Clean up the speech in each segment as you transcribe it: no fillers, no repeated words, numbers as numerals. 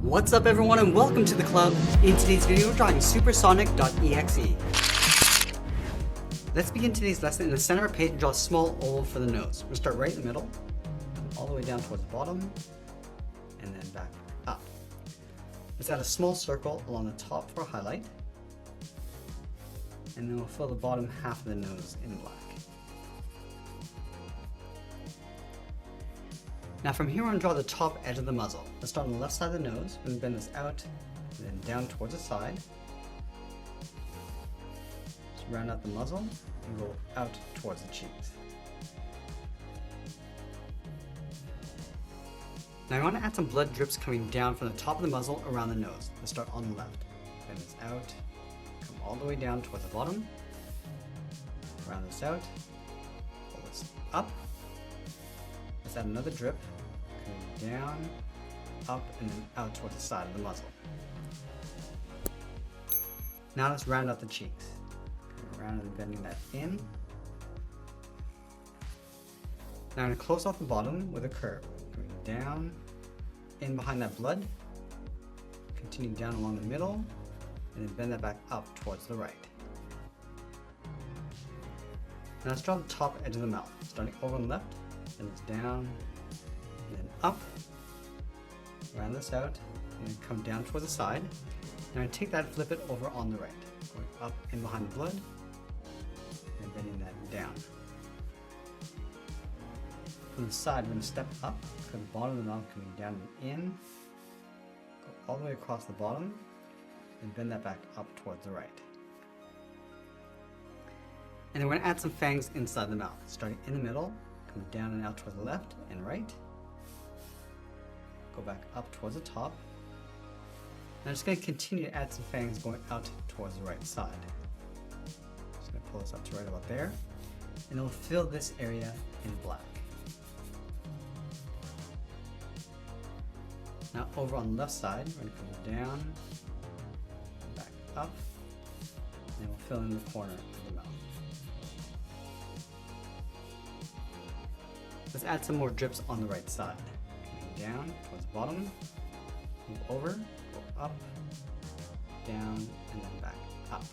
What's up everyone and welcome to the club. In today's video we're drawing Super Sonic.EXE. Let's begin today's lesson. In the center of our page, draw a small oval for the nose. We'll start right in the middle, come all the way down towards the bottom, and then back up. Let's add a small circle along the top for a highlight, and then we'll fill the bottom half of the nose in black. Now from here on, draw the top edge of the muzzle. Let's start on the left side of the nose, and bend this out, and then down towards the side. Just round out the muzzle, and go out towards the cheeks. Now I want to add some blood drips coming down from the top of the muzzle around the nose. Let's start on the left. Bend this out, come all the way down towards the bottom. Round this out, pull this up. Let's add another drip, coming down, up, and then out towards the side of the muzzle. Now let's round out the cheeks. Coming around and bending that in. Now I'm going to close off the bottom with a curve. Coming down, in behind that blood, continue down along the middle, and then bend that back up towards the right. Now let's draw the top edge of the mouth, starting over on the left. And it's down, and then up, round this out, and then come down towards the side. Now I take that and flip it over on the right, going up in behind the blood, and bending that down. From the side, we're going to step up, to the bottom of the mouth, coming down and in, go all the way across the bottom, and bend that back up towards the right. And then we're going to add some fangs inside the mouth, starting in the middle, come down and out towards the left and right. Go back up towards the top. And I'm just going to continue to add some fangs going out towards the right side. Just going to pull this up to right about there. And then we'll fill this area in black. Now over on the left side, we're going to come down, back up, and we'll fill in the corner of the mouth. Let's add some more drips on the right side. Coming down towards the bottom, move over, go up, down, and then back up.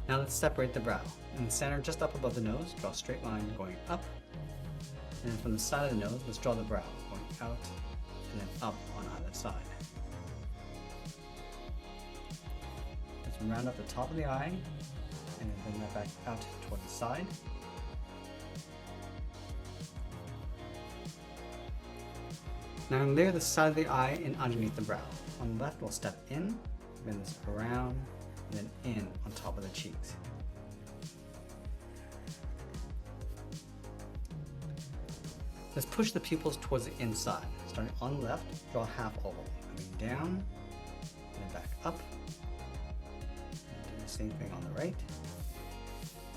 Now let's separate the brow. In the center, just up above the nose, draw a straight line going up. And then from the side of the nose, let's draw the brow going out and then up on either side. Let's round up the top of the eye and then bring that back out towards the side. Now I'm going to layer the side of the eye in underneath the brow. On the left, we'll step in, bend this around, and then in on top of the cheeks. Let's push the pupils towards the inside. Starting on the left, draw a half oval. Coming down, and then back up. And do the same thing on the right.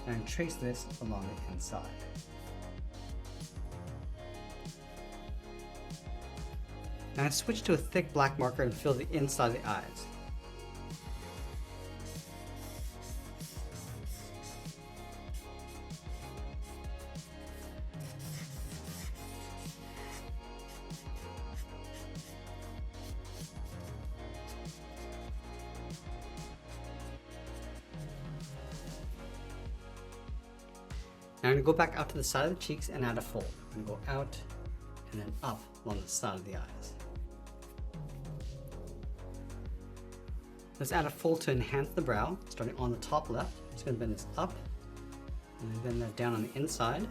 And trace this along the inside. Now switch to a thick black marker and fill the inside of the eyes. Now I'm going to go back out to the side of the cheeks and add a fold. I'm going to go out and then up along the side of the eyes. Let's add a fold to enhance the brow, starting on the top left. I'm just going to bend this up, and then bend that down on the inside, and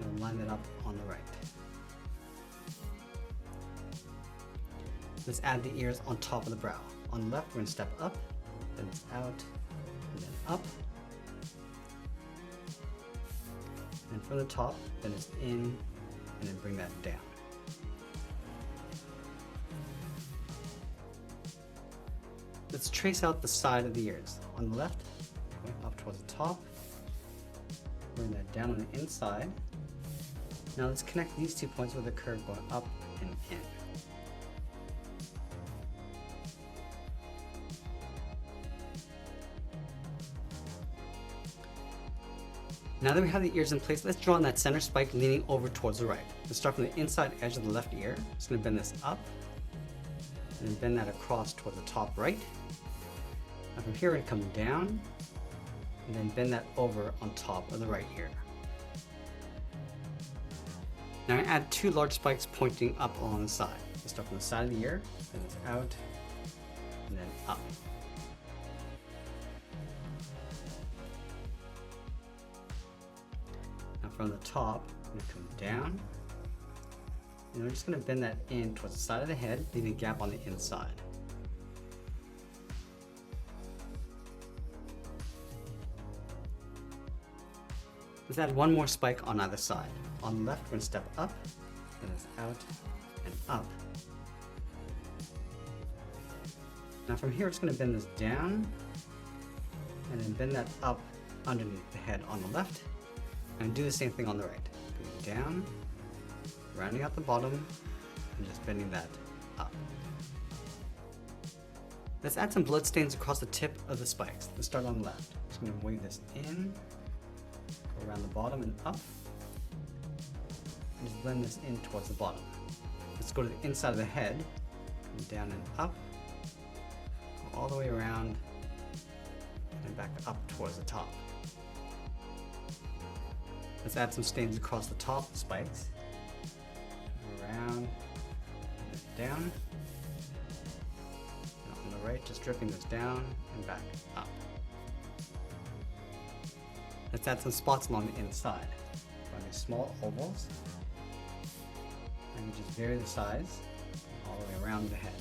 then line that up on the right. Let's add the ears on top of the brow. On the left, we're going to step up, then it's out, and then up. And from the top, then it's in, and then bring that down. Let's trace out the side of the ears. On the left, going up towards the top, bring that down on the inside. Now let's connect these 2 points with a curve going up and in. Now that we have the ears in place, let's draw on that center spike leaning over towards the right. Let's start from the inside edge of the left ear. Just going to bend this up, and then bend that across toward the top right. Now from here, it comes down, and then bend that over on top of the right ear. Now I add 2 large spikes pointing up along the side. Let's start from the side of the ear, bend this out, and then up. Now from the top, I'm going to come down, and we're just going to bend that in towards the side of the head, leaving a gap on the inside. Let's add 1 more spike on either side. On the left, we're going to step up, bend this out, and up. Now from here, we're just going to bend this down, and then bend that up underneath the head on the left, and do the same thing on the right. Going down, rounding out the bottom, and just bending that up. Let's add some blood stains across the tip of the spikes. Let's start on the left. Just going to wave this in, go around the bottom and up, and just blend this in towards the bottom. Let's go to the inside of the head, come down and up, go all the way around, and back up towards the top. Let's add some stains across the top of the spikes, around, and down, and on the right, just dripping this down and back up. Let's add some spots along the inside. Find these small ovals, and you just vary the size all the way around the head.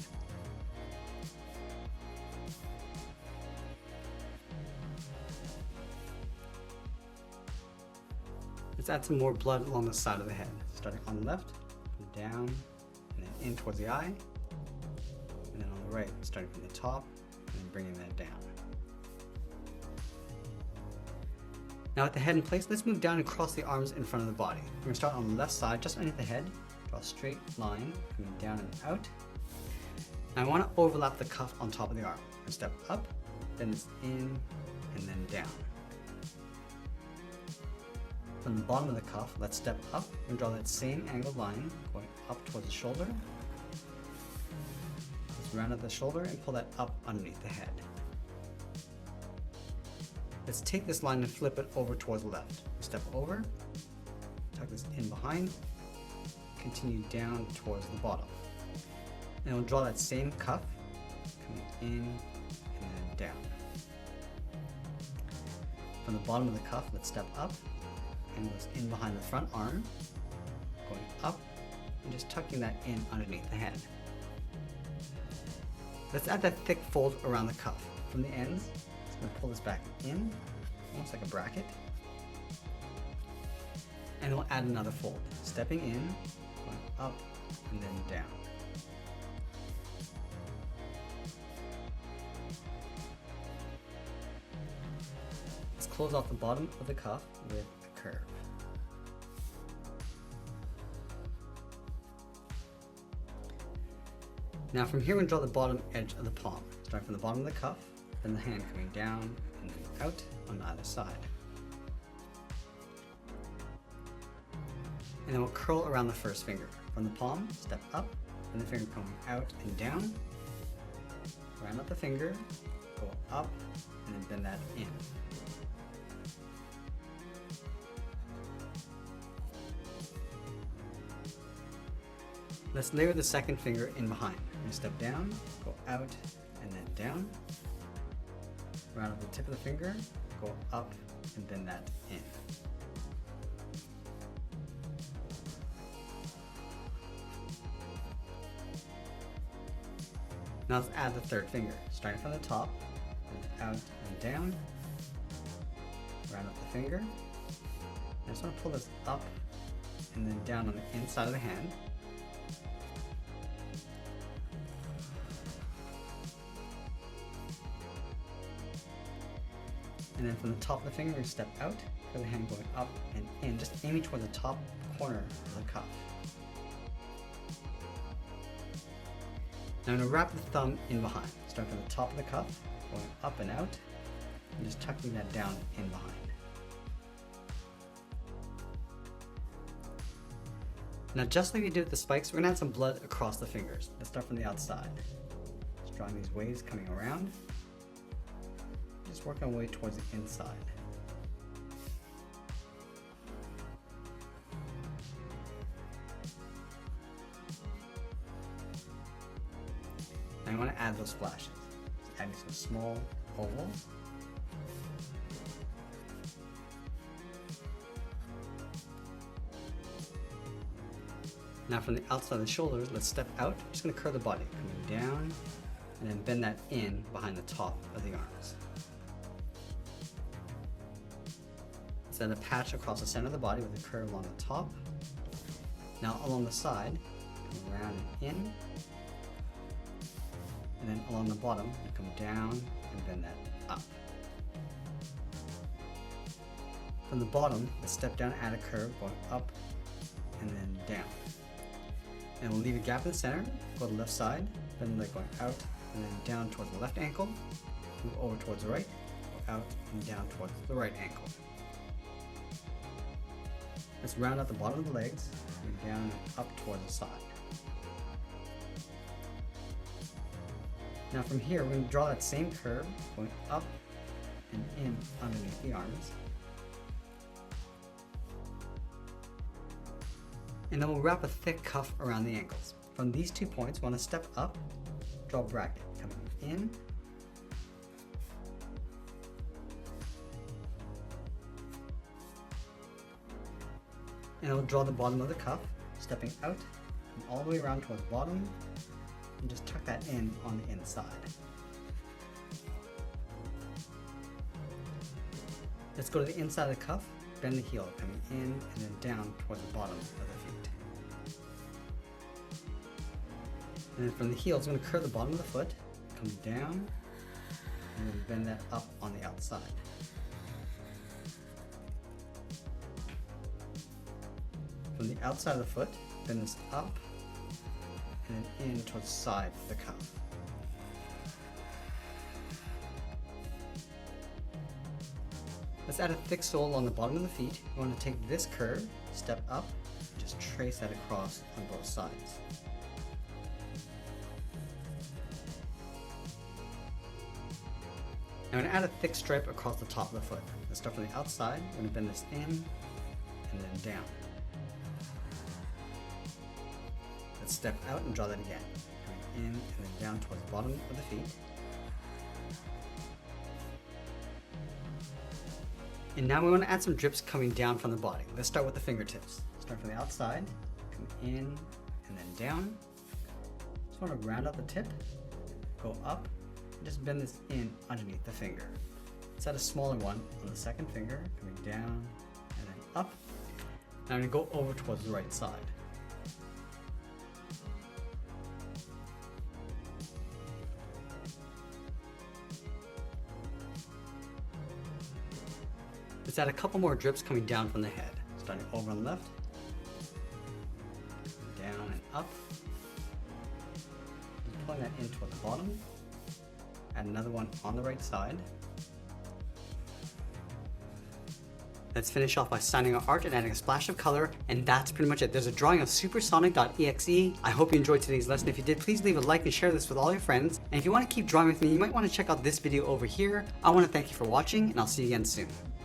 Let's add some more blood along the side of the head, starting on the left, down, and then in towards the eye, and then on the right, starting from the top, and then bringing that down. Now with the head in place, let's move down and cross the arms in front of the body. We're going to start on the left side, just underneath the head, draw a straight line, coming down and out. Now I want to overlap the cuff on top of the arm. We're going to step up, then it's in, and then down. From the bottom of the cuff, let's step up and draw that same angled line going up towards the shoulder. Let's round out the shoulder and pull that up underneath the head. Let's take this line and flip it over towards the left. Step over, tuck this in behind, continue down towards the bottom. And we'll draw that same cuff coming in and then down. From the bottom of the cuff, let's step up and goes in behind the front arm, going up and just tucking that in underneath the head. Let's add that thick fold around the cuff. From the ends, just going to pull this back in, almost like a bracket, and we'll add another fold, stepping in, going up and then down. Let's close off the bottom of the cuff with a curve. Now from here, we're going to draw the bottom edge of the palm, starting from the bottom of the cuff, then the hand coming down and then out on either side. And then we'll curl around the first finger. From the palm, step up, and the finger coming out and down. Round up the finger, go up, and then bend that in. Let's layer the second finger in behind. We're going to step down, go out, and then down. Round up the tip of the finger, go up, and bend that in. Now let's add the third finger, starting from the top, out and down. Round up the finger. I just want to pull this up and then down on the inside of the hand. And then from the top of the finger, step out, feel the hand going up and in, just aiming toward the top corner of the cuff. Now I'm going to wrap the thumb in behind, starting from the top of the cuff, going up and out, and just tucking that down in behind. Now just like we did with the spikes, we're gonna add some blood across the fingers. Let's start from the outside. Just drawing these waves coming around. Just work our way towards the inside. Now I want to add those flashes. Just adding some small ovals. Now from the outside of the shoulders, let's step out. I'm just going to curve the body, coming down, and then bend that in behind the top of the arms. Let's add a patch across the center of the body with a curve along the top. Now along the side, come around and in. And then along the bottom, you come down and bend that up. From the bottom, let's step down, add a curve, going up and then down. And we'll leave a gap in the center, go to the left side, bend the leg going out and then down towards the left ankle, move over towards the right, go out and down towards the right ankle. Let's round out the bottom of the legs, and down and up towards the side. Now from here, we're going to draw that same curve, going up and in underneath the arms. And then we'll wrap a thick cuff around the ankles. From these 2 points, we want to step up, draw a bracket coming in, and we'll draw the bottom of the cuff, stepping out and all the way around towards the bottom, and just tuck that in on the inside. Let's go to the inside of the cuff, bend the heel, coming in and then down towards the bottom of the feet. And then from the heel, it's going to curve the bottom of the foot, come down, and then bend that up on the outside. From the outside of the foot, bend this up, and then in towards the side of the cuff. Let's add a thick sole on the bottom of the feet. We want to take this curve, step up, and just trace that across on both sides. Now I'm going to add a thick stripe across the top of the foot. Let's start from the outside. We're going to bend this in and then down. Let's step out and draw that again. Coming in and then down towards the bottom of the feet. And now we want to add some drips coming down from the body. Let's start with the fingertips. Start from the outside, come in and then down. Just want to round out the tip, go up, and just bend this in underneath the finger. Let's add a smaller one on the second finger, coming down and then up. Now I'm going to go over towards the right side. Let's add a couple more drips coming down from the head. Starting over on the left, down and up. Just pulling that in toward the bottom. Add another one on the right side. Let's finish off by signing our art and adding a splash of color, and that's pretty much it. There's a drawing of Super Sonic.EXE. I hope you enjoyed today's lesson. If you did, please leave a like and share this with all your friends. And if you want to keep drawing with me, you might want to check out this video over here. I want to thank you for watching, and I'll see you again soon.